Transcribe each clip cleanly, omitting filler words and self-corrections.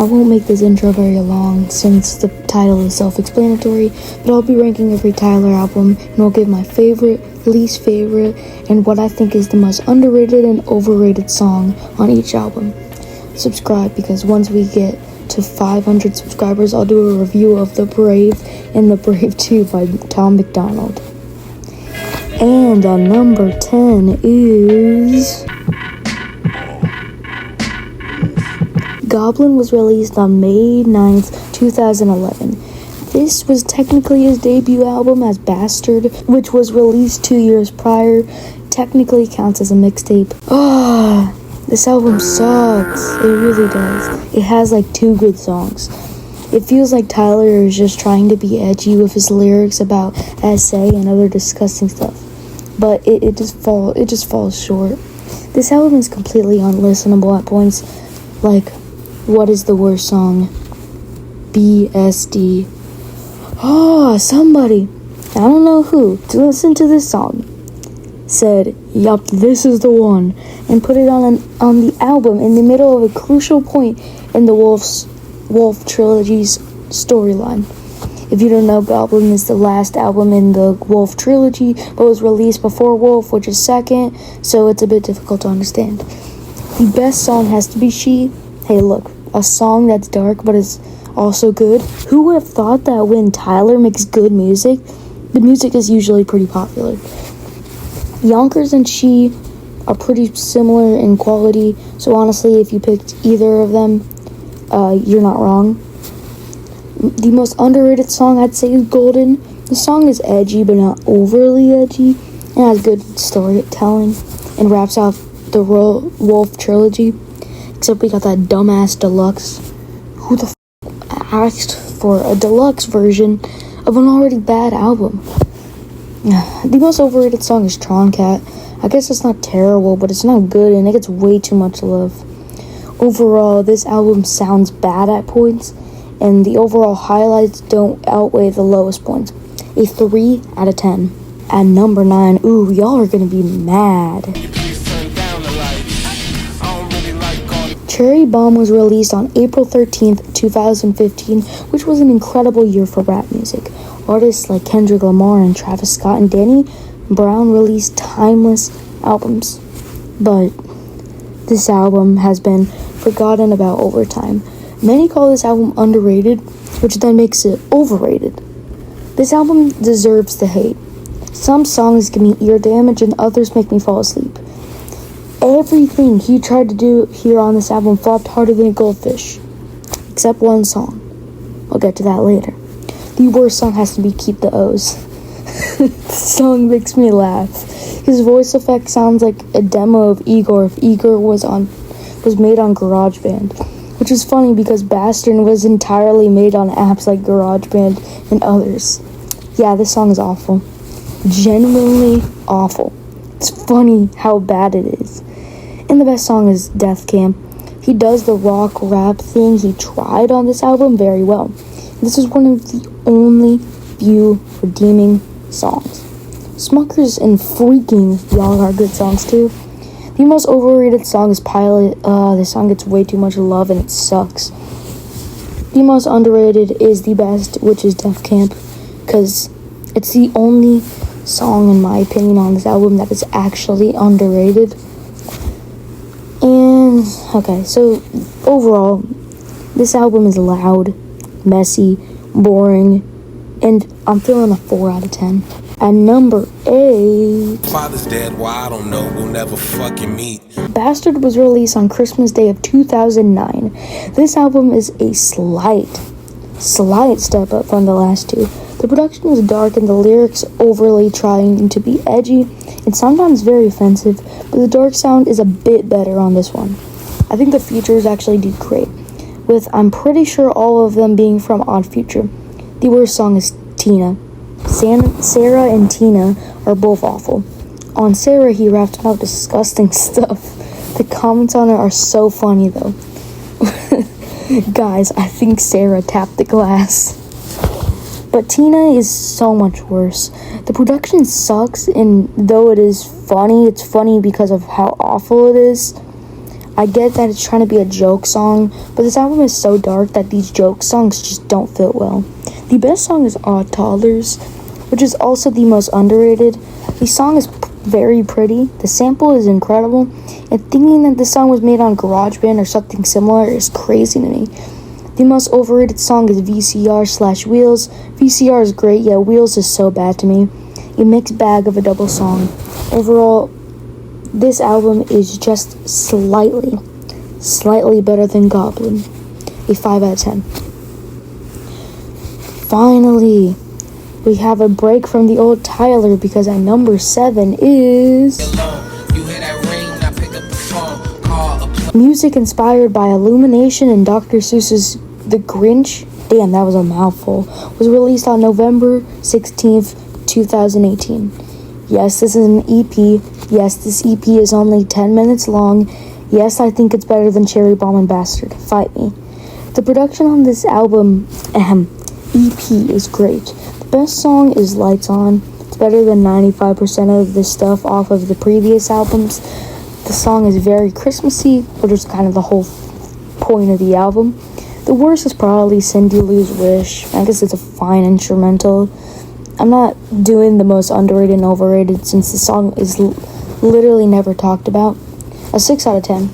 I won't make this intro very long since the title is self-explanatory, but I'll be ranking every Tyler album and I'll give my favorite, least favorite, and what I think is the most underrated and overrated song on each album. Subscribe, because once we get to 500 subscribers, I'll do a review of The Brave and The Brave 2 by Tom MacDonald. And on number 10 is... Goblin was released on May 9th, 2011. This was technically his debut album as Bastard, which was released 2 years prior. Technically counts as a mixtape. This album sucks. It really does. It has like 2 good songs. It feels like Tyler is just trying to be edgy with his lyrics about SA and other disgusting stuff. But it just falls short. This album is completely unlistenable at points. Like, what is the worst song? BSD. Somebody, I don't know who, to listen to this song, said, "Yup, this is the one," and put it on the album in the middle of a crucial point in the Wolf trilogy's storyline. If you don't know, Goblin is the last album in the Wolf trilogy, but was released before Wolf, which is second, so it's a bit difficult to understand. The best song has to be She. Hey, look, a song that's dark but is also good. Who would have thought that when Tyler makes good music, the music is usually pretty popular? Yonkers and She are pretty similar in quality, so honestly, if you picked either of them, you're not wrong. The most underrated song I'd say is Golden. The song is edgy but not overly edgy, and has good storytelling, and wraps out the Wolf trilogy. Except we got that dumbass deluxe. Who the asked for a deluxe version of an already bad album? The most overrated song is Tron Cat. I guess it's not terrible, but it's not good, and it gets way too much love. Overall, this album sounds bad at points, and the overall highlights don't outweigh the lowest points. A 3 out of 10. At number 9, y'all are gonna be mad. Cherry Bomb was released on April 13th, 2015, which was an incredible year for rap music. Artists like Kendrick Lamar and Travis Scott and Danny Brown released timeless albums. But this album has been forgotten about over time. Many call this album underrated, which then makes it overrated. This album deserves the hate. Some songs give me ear damage and others make me fall asleep. Everything he tried to do here on this album flopped harder than a goldfish. Except one song. I'll get to that later. The worst song has to be Keep the O's. The song makes me laugh. His voice effect sounds like a demo of Igor if Igor was made on GarageBand. Which is funny because Bastard was entirely made on apps like GarageBand and others. Yeah, this song is awful. Genuinely awful. It's funny how bad it is. And the best song is Death Camp. He does the rock rap thing he tried on this album very well. This is one of the only few redeeming songs. Smuckers and Freaking Y'all are good songs too. The most overrated song is Pilot. This song gets way too much love and it sucks. The most underrated is the best, which is Death Camp, because it's the only song, in my opinion, on this album that is actually underrated. And, okay, so overall, this album is loud, messy, boring, and I'm feeling a 4 out of 10. At number 8... Father's dead, well, I don't know, we'll never fucking meet. Bastard was released on Christmas Day of 2009. This album is a slight step up from the last two. The production is dark and the lyrics overly trying to be edgy and sometimes very offensive, but the dark sound is a bit better on this one. I think the features actually do great, with I'm pretty sure all of them being from Odd Future. The worst song is Tina. Sarah and Tina are both awful. On Sarah, he rapped about disgusting stuff. The comments on it are so funny though. Guys, I think Sarah tapped the glass. But Tina is so much worse. The production sucks, and though it is funny, it's funny because of how awful it is. I get that it's trying to be a joke song, but this album is so dark that these joke songs just don't fit well. The best song is Odd Toddlers, which is also the most underrated. The song is very pretty, the sample is incredible, and thinking that this song was made on GarageBand or something similar is crazy to me. The most overrated song is VCR/Wheels. VCR is great, yet Wheels is so bad to me. A mixed bag of a double song. Overall, this album is just slightly better than Goblin. A 5 out of 10. Finally, we have a break from the old Tyler because at number 7 is music inspired by Illumination and Dr. Seuss's The Grinch. Damn, that was a mouthful. Was released on November 16th, 2018. Yes, this is an EP. Yes, this EP is only 10 minutes long. Yes, I think it's better than Cherry Bomb and Bastard. Fight me. The production on this album, EP, is great. The best song is Lights On. It's better than 95% of the stuff off of the previous albums. The song is very Christmassy, which is kind of the whole point of the album. The worst is probably Cindy Lou's Wish. I guess it's a fine instrumental. I'm not doing the most underrated and overrated since the song is literally never talked about. A 6 out of 10.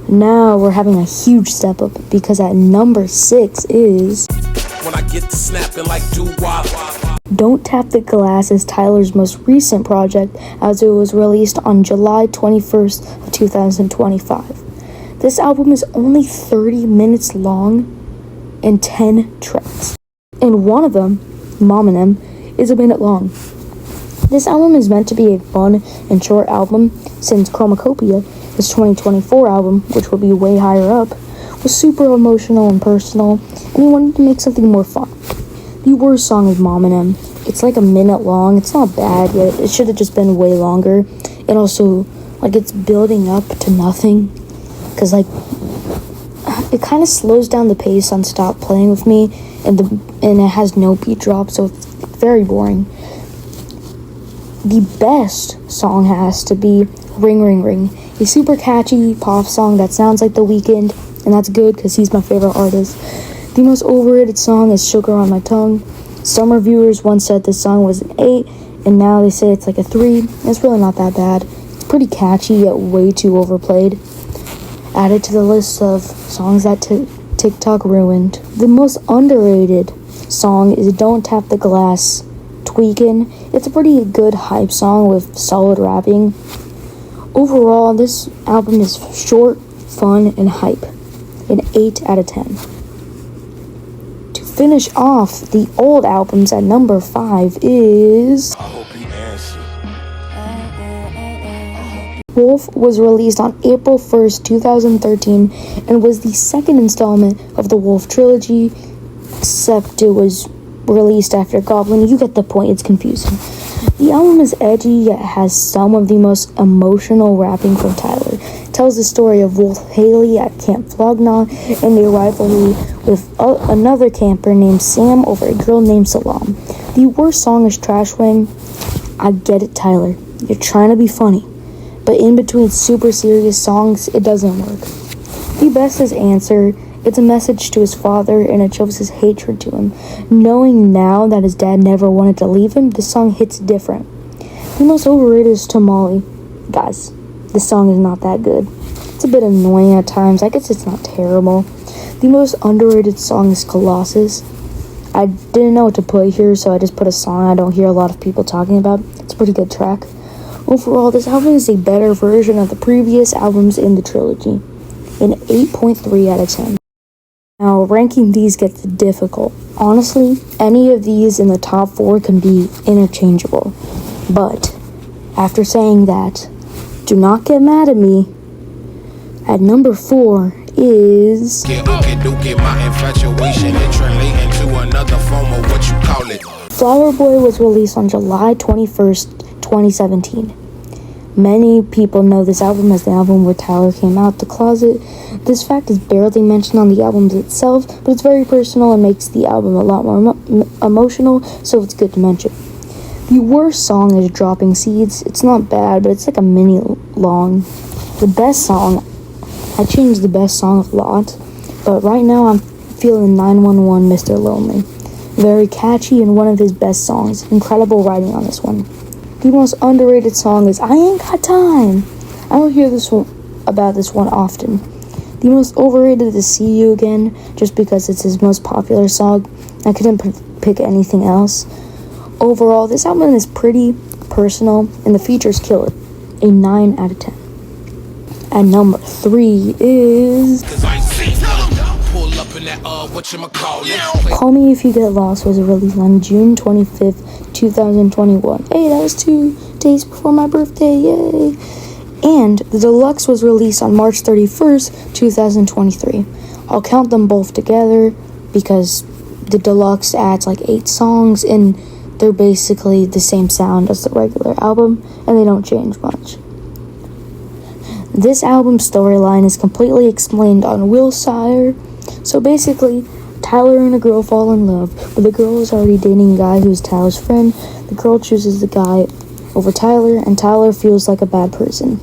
Now we're having a huge step up because at number 6 is When I get to snapping like doo-wop. Don't Tap the Glass is Tyler's most recent project as it was released on July 21st of 2025. This album is only 30 minutes long and 10 tracks. And one of them, Mom and Em, is a minute long. This album is meant to be a fun and short album since Chromacopia, his 2024 album, which will be way higher up, was super emotional and personal, and he wanted to make something more fun. The worst song is Mom and Em. It's like a minute long. It's not bad, yet it should have just been way longer. And also, like, it's building up to nothing. Because, like, it kind of slows down the pace on Stop Playing With Me, and it has no beat drop, so it's very boring. The best song has to be Ring Ring Ring, a super catchy pop song that sounds like The Weeknd, and that's good because he's my favorite artist. The most overrated song is Sugar on My Tongue. Some reviewers once said this song was an 8, and now they say it's like a 3. It's really not that bad. It's pretty catchy, yet way too overplayed. Added to the list of songs that TikTok ruined. The most underrated song is Don't Tap the Glass, Tweakin'. It's a pretty good hype song with solid rapping. Overall, this album is short, fun, and hype. An 8 out of 10. To finish off the old albums at number 5 is I hope he answers. Wolf was released on April 1st, 2013, and was the second installment of the Wolf trilogy, except it was released after Goblin. You get the point, it's confusing. The album is edgy, yet has some of the most emotional rapping from Tyler. It tells the story of Wolf Haley at Camp Flognaw and a rivalry with another camper named Sam over a girl named Salam. The worst song is Trash Wing. I get it, Tyler. You're trying to be funny. But in between super serious songs, it doesn't work. The best is Answer. It's a message to his father, and it shows his hatred to him. Knowing now that his dad never wanted to leave him, this song hits different. The most overrated is Tamale. Guys, this song is not that good. It's a bit annoying at times. I guess it's not terrible. The most underrated song is Colossus. I didn't know what to put here, so I just put a song I don't hear a lot of people talking about. It's a pretty good track. Overall, this album is a better version of the previous albums in the trilogy. An 8.3 out of 10. Now, ranking these gets difficult. Honestly, any of these in the top 4 can be interchangeable. But, after saying that, do not get mad at me. At number 4 is My infatuation and translate into another form of what you call it. Flower Boy was released on July 21st, 2017. Many people know this album as the album where Tyler came out the closet. This fact is barely mentioned on the album itself, but it's very personal and makes the album a lot more emotional, so it's good to mention. The worst song is Dropping Seeds. It's not bad, but it's like a minute long. The best song, I changed the best song a lot, but right now I'm feeling 911 Mr. Lonely. Very catchy and one of his best songs. Incredible writing on this one. The most underrated song is I Ain't Got Time. I don't hear about this one often. The most overrated is See You Again, just because it's his most popular song. I couldn't pick anything else. Overall, this album is pretty personal, and the features kill it. A 9 out of 10. At number 3 is Call Me If You Get Lost was released on June 25th, 2021. Hey, that was 2 days before my birthday, yay! And the deluxe was released on March 31st, 2023. I'll count them both together because the deluxe adds like 8 songs and they're basically the same sound as the regular album and they don't change much. This album's storyline is completely explained on Will Sire. So basically, Tyler and a girl fall in love, but the girl is already dating a guy who's Tyler's friend. The girl chooses the guy over Tyler, and Tyler feels like a bad person.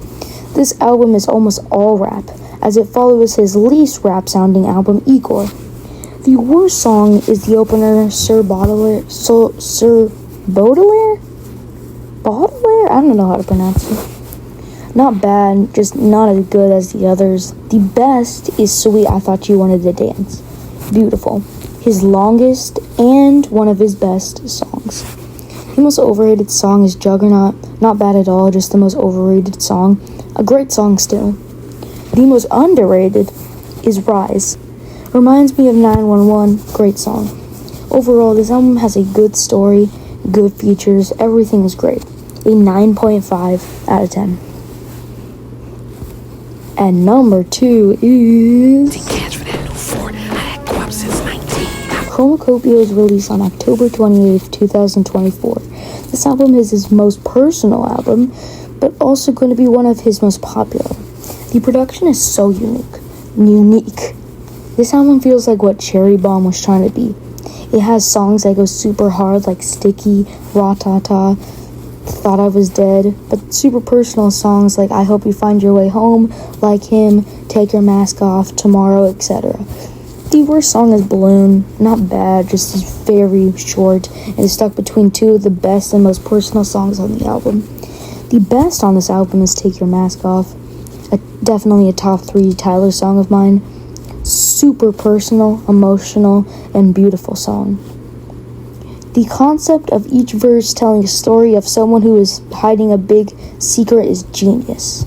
This album is almost all rap, as it follows his least rap-sounding album, Igor. The worst song is the opener, Sir Baudelaire? Baudelaire? I don't know how to pronounce it. Not bad, just not as good as the others. The best is Sweet I Thought You Wanted to Dance. Beautiful. His longest and one of his best songs. The most overrated song is Juggernaut. Not bad at all, just the most overrated song. A great song still. The most underrated is Rise. Reminds me of 911. Great song. Overall, this album has a good story, good features, everything is great. A 9.5 out of 10. And number 2 is Chromacopia was released on October 28th, 2024. This album is his most personal album, but also going to be one of his most popular. The production is so unique. This album feels like what Cherry Bomb was trying to be. It has songs that go super hard like Sticky, Ra-Ta-Ta, Thought I Was Dead, but super personal songs like I Hope You Find Your Way Home, Like Him, Take Your Mask Off, Tomorrow, etc. The worst song is Balloon. Not bad, just is very short and is stuck between 2 of the best and most personal songs on the album. The best on this album is Take Your Mask Off. Definitely a top 3 Tyler song of mine. Super personal, emotional, and beautiful song. The concept of each verse telling a story of someone who is hiding a big secret is genius.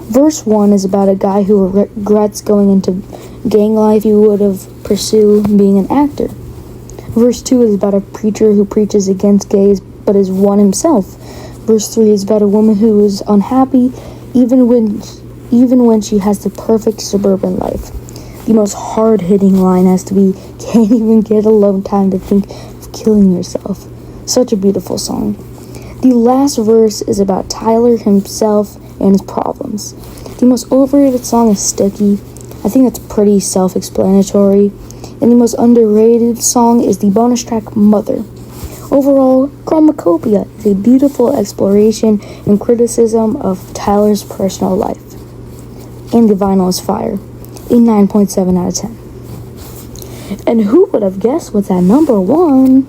Verse 1 is about a guy who regrets going into gang life he would have pursued being an actor. Verse 2 is about a preacher who preaches against gays but is one himself. Verse 3 is about a woman who is unhappy even when she has the perfect suburban life. The most hard-hitting line has to be, can't even get alone time to think of killing yourself. Such a beautiful song. The last verse is about Tyler himself and his problems. The most overrated song is Sticky. I think that's pretty self-explanatory. And the most underrated song is the bonus track Mother. Overall, Chromacopia is a beautiful exploration and criticism of Tyler's personal life. And the vinyl is fire. A 9.7 out of 10. And who would have guessed what's at number 1?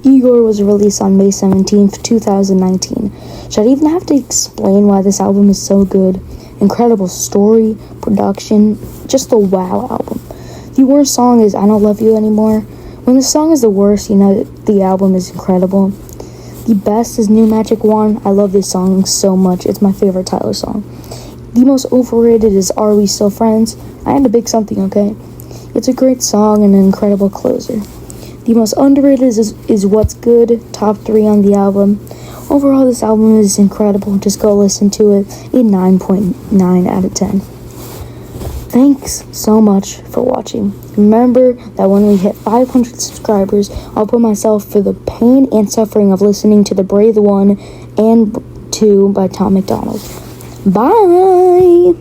Igor was released on May 17th, 2019. Should I even have to explain why this album is so good? Incredible story, production, just a wow album. The worst song is I Don't Love You Anymore. When the song is the worst, you know the album is incredible. The best is New Magic Wand. I love this song so much. It's my favorite Tyler song. The most overrated is Are We Still Friends? I had to pick something, okay? It's a great song and an incredible closer. The most underrated is What's Good, top 3 on the album. Overall, this album is incredible. Just go listen to it. A 9.9 out of 10. Thanks so much for watching. Remember that when we hit 500 subscribers, I'll put myself for the pain and suffering of listening to The Brave 1 and 2 by Tom MacDonald. Bye!